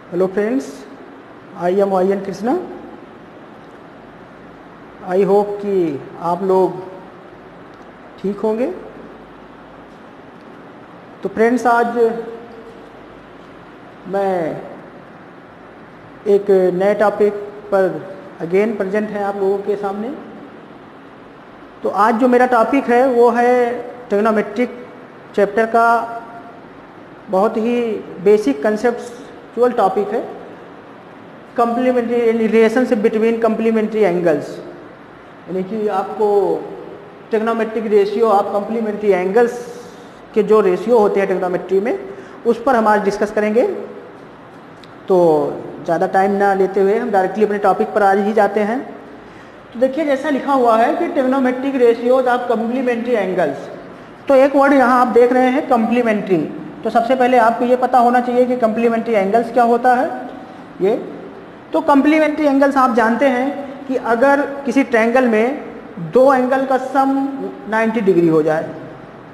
Hello friends, I am YN Krishna. I hope कि आप लोग ठीक होंगे। तो फ्रेंड्स, आज मैं एक नए टॉपिक पर अगेन प्रेजेंट है आप लोगों के सामने। तो आज जो मेरा टॉपिक है वो है ट्रिग्नोमेट्रिक चैप्टर का बहुत ही बेसिक कंसेप्चुअल टॉपिक है, complementary relationship between complementary angles. यानी कि आपको trigonometric ratio of complementary angles के जो रेशियो होते हैं ट्रिग्नोमेट्री में, उस पर हम आज डिस्कस करेंगे। तो ज़्यादा टाइम ना लेते हुए हम डायरेक्टली अपने टॉपिक पर आज ही जाते हैं। तो देखिए, जैसा लिखा हुआ है कि trigonometric ratios of complementary angles. तो एक वर्ड यहाँ आप देख रहे हैं कम्प्लीमेंट्री। तो सबसे पहले आपको ये पता होना चाहिए कि कम्प्लीमेंट्री एंगल्स क्या होता है। ये तो कम्प्लीमेंट्री एंगल्स आप जानते हैं कि अगर किसी ट्रायंगल में दो एंगल का सम 90 डिग्री हो जाए,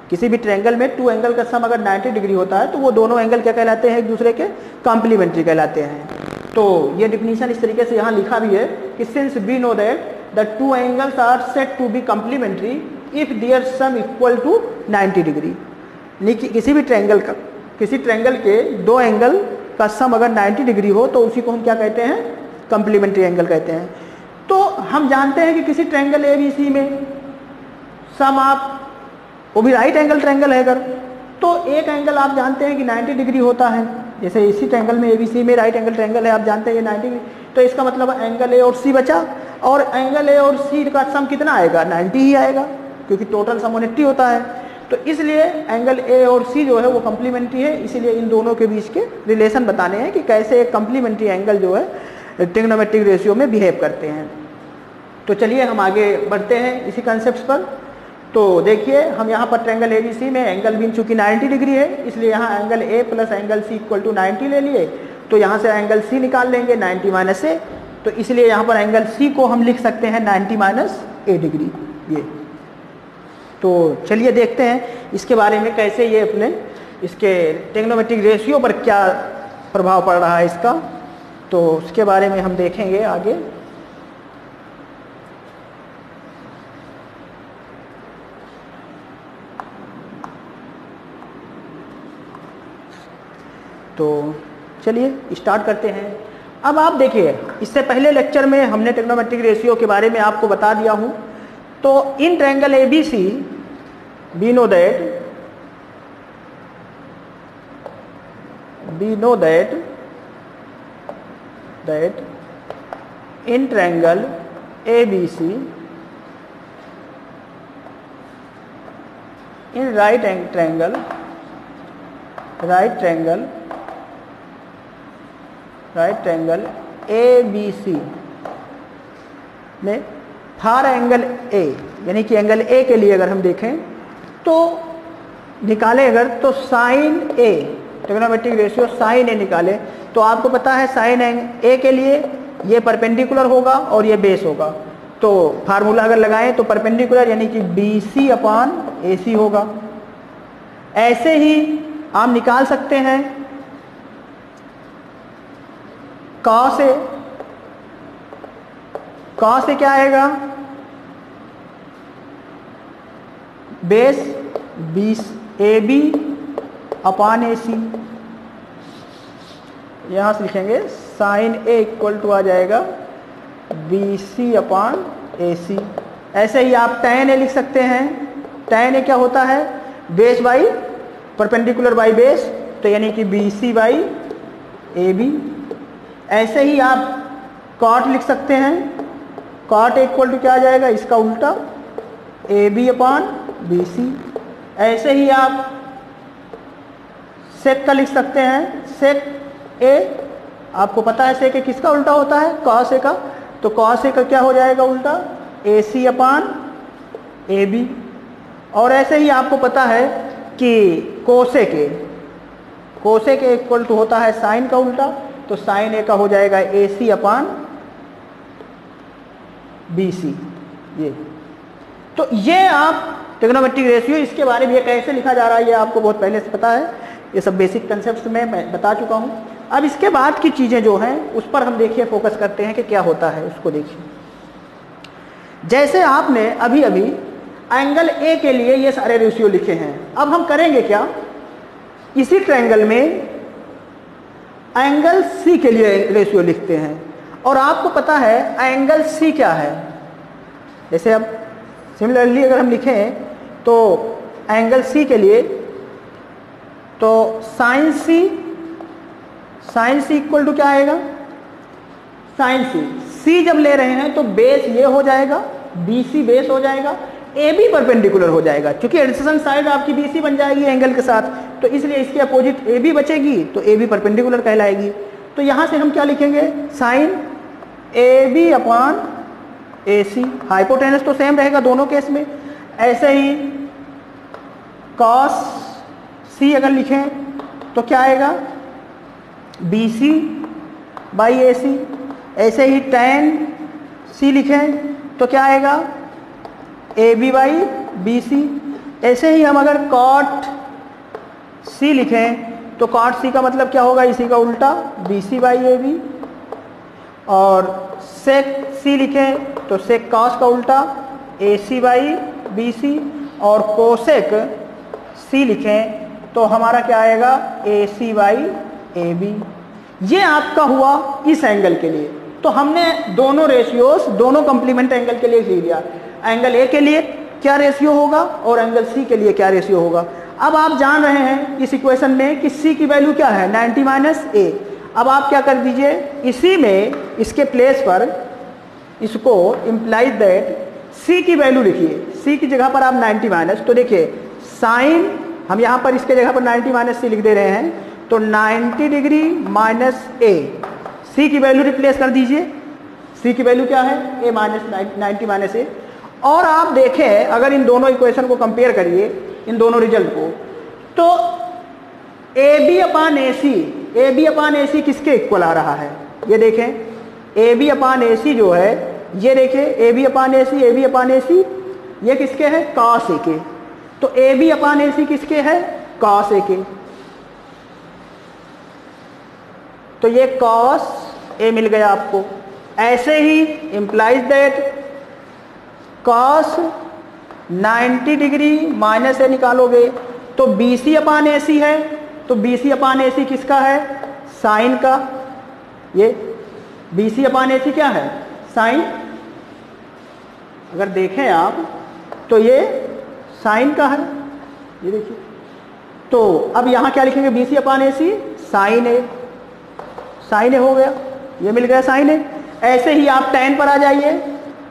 किसी भी ट्रायंगल में टू एंगल का सम अगर 90 डिग्री होता है तो वो दोनों एंगल क्या कहलाते हैं, एक दूसरे के कम्प्लीमेंट्री कहलाते हैं। तो ये डिफिनीशन इस तरीके से यहाँ लिखा भी है कि since we know that the two angles are said to be complementary if their sum equal to 90 degree. यानी कि किसी ट्रायंगल के दो एंगल का सम अगर 90 डिग्री हो तो उसी को हम क्या कहते हैं, कम्प्लीमेंट्री एंगल कहते हैं। तो हम जानते हैं कि किसी ट्रायंगल ABC में सम आप, वो भी राइट एंगल ट्रायंगल है अगर, तो एक एंगल आप जानते हैं कि 90 डिग्री होता है। जैसे इसी ट्रायंगल में ABC में राइट एंगल ट्रायंगल है, आप जानते हैं ये 90 डिग्री। तो इसका मतलब एंगल A और C बचा, और एंगल A और C का सम कितना आएगा, 90 ही आएगा, क्योंकि टोटल सम 180 होता है। तो इसलिए एंगल A और C जो है वो कम्प्लीमेंट्री है। इसीलिए इन दोनों के बीच के रिलेशन बताने हैं कि कैसे एक कम्प्लीमेंट्री एंगल जो है ट्रिग्नोमेट्रिक रेशियो में बिहेव करते हैं। तो चलिए हम आगे बढ़ते हैं इसी कंसेप्ट पर। तो देखिए, हम यहाँ पर ट्रायंगल ABC में एंगल बीन चूंकि 90 डिग्री है, इसलिए यहाँ angle A plus angle C equal to 90 ले लिए। तो यहाँ से एंगल C निकाल लेंगे 90 माइनस A। तो इसलिए यहाँ पर एंगल C को हम लिख सकते हैं 90 माइनस A डिग्री। ये तो चलिए देखते हैं इसके बारे में, कैसे ये अपने इसके ट्रिग्नोमेट्रिक रेशियो पर क्या प्रभाव पड़ रहा है इसका। तो उसके बारे में हम देखेंगे आगे। तो चलिए स्टार्ट करते हैं। अब आप देखिए, इससे पहले लेक्चर में हमने ट्रिग्नोमेट्रिक रेशियो के बारे में आपको बता दिया हूं। तो in triangle ABC we know that in triangle ABC, in right triangle ABC में फॉर एंगल A, यानी कि एंगल A के लिए अगर हम देखें तो निकालें अगर, तो sine A, trigonometric ratio sine A निकालें तो आपको पता है साइन A के लिए ये परपेंडिकुलर होगा और ये बेस होगा। तो फार्मूला अगर लगाएं तो परपेंडिकुलर यानी कि BC अपॉन AC होगा। ऐसे ही आप निकाल सकते हैं cos A। cos A क्या आएगा, बेस 20 AB अपॉन AC। यहाँ से लिखेंगे साइन A इक्वल टू आ जाएगा BC अपॉन AC। ऐसे ही आप tan A लिख सकते हैं। tan A क्या होता है, base by perpendicular by base, तो यानी कि BC बाई AB। ऐसे ही आप cot लिख सकते हैं। cot A इक्वल टू क्या आ जाएगा, इसका उल्टा AB अपॉन BC। ऐसे ही आप sec का लिख सकते हैं। sec A, आपको पता है sec A किसका उल्टा होता है, cos A का। तो cos A का क्या हो जाएगा उल्टा, AC अपॉन AB। और ऐसे ही आपको पता है कि cosec A इक्वल टू होता है साइन का उल्टा, तो साइन A का हो जाएगा AC अपॉन BC। ये आप ट्रिग्नोमेट्रिक रेशियो, इसके बारे में ये कैसे लिखा जा रहा है ये आपको बहुत पहले से पता है। ये सब बेसिक कंसेप्ट्स में मैं बता चुका हूँ। अब इसके बाद की चीज़ें जो हैं उस पर हम देखिए फोकस करते हैं कि क्या होता है, उसको देखिए। जैसे आपने अभी अभी एंगल ए के लिए ये सारे रेशियो लिखे हैं, अब हम करेंगे क्या, इसी ट्रायंगल में एंगल सी के लिए रेशियो लिखते हैं। और आपको पता है एंगल सी क्या है। जैसे अब सिमिलरली अगर हम लिखें तो एंगल सी के लिए तो साइन सी इक्वल टू क्या आएगा, साइन सी जब ले रहे हैं तो बेस ये हो जाएगा, BC बेस हो जाएगा, AB परपेंडिकुलर हो जाएगा, क्योंकि एडजेसेंट साइड आपकी BC बन जाएगी एंगल के साथ, तो इसलिए इसके अपोजिट AB बचेगी तो AB परपेंडिकुलर कहलाएगी। तो यहाँ से हम क्या लिखेंगे, sine AB upon AC, hypotenuse तो सेम रहेगा दोनों केस में। ऐसे ही कॉस C अगर लिखें तो क्या आएगा, BC बाई AC। ऐसे ही tan C लिखें तो क्या आएगा, AB बाई BC। ऐसे ही हम अगर cot C लिखें तो cot C का मतलब क्या होगा, इसी का उल्टा, BC बाई AB। और sec C लिखें तो sec cos का उल्टा, AC बाई BC। और cosec C लिखें तो हमारा क्या आएगा, AC बाई AB। ये आपका हुआ इस एंगल के लिए। तो हमने दोनों रेशियोस दोनों कॉम्प्लीमेंट एंगल के लिए लिख लिया, एंगल ए के लिए क्या रेशियो होगा और एंगल सी के लिए क्या रेशियो होगा। अब आप जान रहे हैं इस इक्वेशन में कि सी की वैल्यू क्या है, 90 माइनस ए। अब आप क्या कर दीजिए, इसी में इसके प्लेस पर इसको इम्प्लाइज दैट सी की वैल्यू लिखिए, सी की जगह पर आप 90 माइनस, तो देखिए साइन हम यहाँ पर इसके जगह पर 90 माइनस सी लिख दे रहे हैं, तो 90 डिग्री माइनस ए, सी की वैल्यू रिप्लेस कर दीजिए, सी की वैल्यू क्या है, ए माइनस 90 माइनस ए। और आप देखें अगर इन दोनों इक्वेशन को कंपेयर करिए, इन दोनों रिजल्ट को, तो AB अपान AC किसके इक्वल आ रहा है, ये देखें AB अपान AC जो है, ये देखें AB अपान AC ये किसके है, cos A के। तो AB अपान AC किसके है, cos A के। तो ये cos A मिल गया आपको। ऐसे ही implies that cos 90 degree minus A निकालोगे तो BC अपान AC है, तो BC अपान AC किसका है, साइन का। ये BC अपान AC क्या है, साइन। अगर देखें आप तो ये साइन का है, ये देखिए। तो अब यहाँ क्या लिखेंगे, BC अपान AC साइन ए, साइन ए हो गया, ये मिल गया साइन ए। ऐसे ही आप tan पर आ जाइए,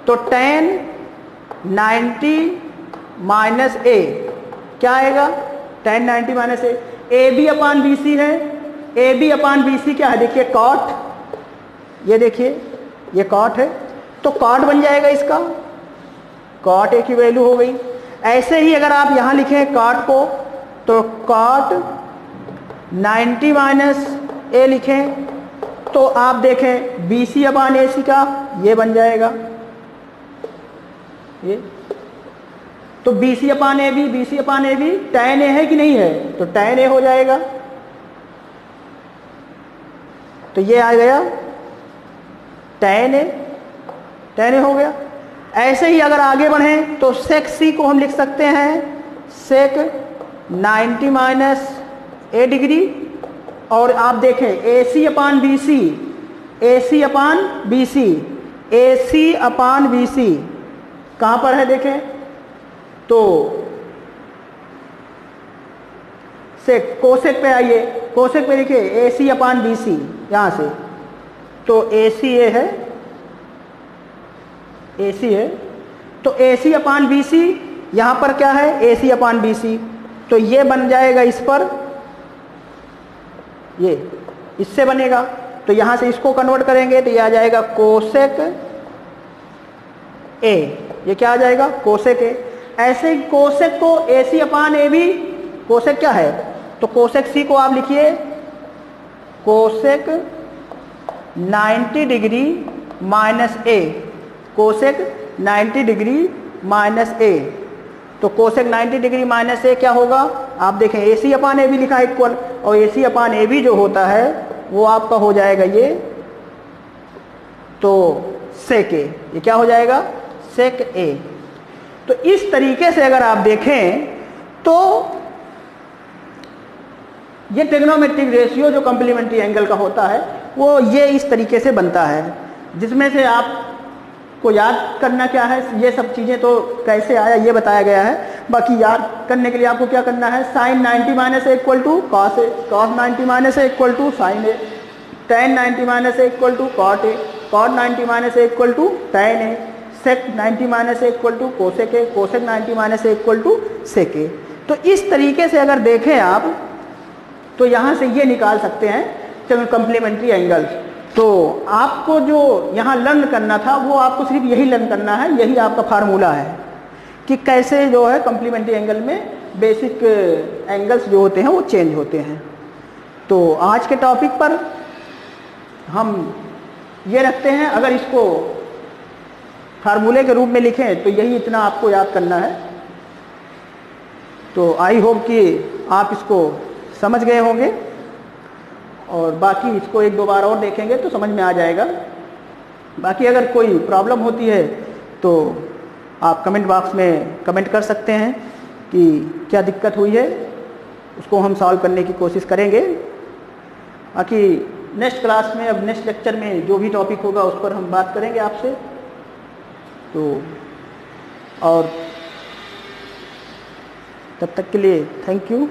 तो tan 90 माइनस ए क्या आएगा, tan 90 माइनस ए। AB अपान BC है, AB अपान BC क्या है, देखिए cot, ये देखिए ये cot है, तो cot बन जाएगा इसका, cot A की वैल्यू हो गई। ऐसे ही अगर आप यहाँ लिखें cot को, तो cot 90 माइनस ए लिखें तो आप देखें BC अपान AC का ये बन जाएगा, ये तो BC upon AB tan A है कि नहीं है, तो tan A हो जाएगा। तो ये आ गया tan A हो गया। ऐसे ही अगर आगे बढ़ें तो sec C को हम लिख सकते हैं sec 90 माइनस ए डिग्री। और आप देखें AC अपान BC कहाँ पर है देखें, तो सेक कोसेक पे आइए, कोसेक पे देखिए AC अपान BC, यहाँ से तो AC है, तो AC अपान BC यहाँ पर क्या है, AC अपान BC, तो ये बन जाएगा इस पर, ये इससे बनेगा, तो यहाँ से इसको कन्वर्ट करेंगे तो ये आ जाएगा कोसेक A, ये क्या आ जाएगा, कोसेक A। ऐसे ही कोसेक को AC अपान AB, कोसेक क्या है, तो कोसेक C को आप लिखिए cosec 90 degree minus A, cosec 90 degree minus A। तो कोसेक 90 डिग्री माइनस ए क्या होगा, आप देखें AC अपान AB लिखा है इक्वल, और AC अपान AB जो होता है वो आपका हो जाएगा ये, तो सेक ए, ये क्या हो जाएगा, सेक ए। तो इस तरीके से अगर आप देखें तो ये ट्रिग्नोमेट्रिक रेशियो जो कॉम्प्लीमेंट्री एंगल का होता है वो ये इस तरीके से बनता है, जिसमें से आपको याद करना क्या है, ये सब चीज़ें तो कैसे आया ये बताया गया है। बाकी याद करने के लिए आपको क्या करना है, sine 90 minus A equal to cos A, cos 90 minus A equal to sine A, tan 90 minus A equal to cot A, cot 90 minus A equal to tan A, sec 90 minus A equal to cosec A, cosec 90 minus A equal to sec A. तो इस तरीके से अगर देखें आप तो यहाँ से ये निकाल सकते हैं कॉम्प्लीमेंट्री एंगल। तो आपको जो यहाँ लर्न करना था वो आपको सिर्फ यही लर्न करना है, यही आपका फार्मूला है कि कैसे जो है कॉम्प्लीमेंट्री एंगल में बेसिक एंगल्स जो होते हैं वो चेंज होते हैं। तो आज के टॉपिक पर हम ये रखते हैं, अगर इसको फार्मूले के रूप में लिखें तो यही इतना आपको याद करना है। तो आई होप कि आप इसको समझ गए होंगे, और बाकी इसको एक दो बार और देखेंगे तो समझ में आ जाएगा। बाकी अगर कोई प्रॉब्लम होती है तो आप कमेंट बॉक्स में कमेंट कर सकते हैं कि क्या दिक्कत हुई है, उसको हम सॉल्व करने की कोशिश करेंगे। बाकी नेक्स्ट क्लास में, अब नेक्स्ट लेक्चर में जो भी टॉपिक होगा उस पर हम बात करेंगे आपसे। तो और तब तक के लिए थैंक यू।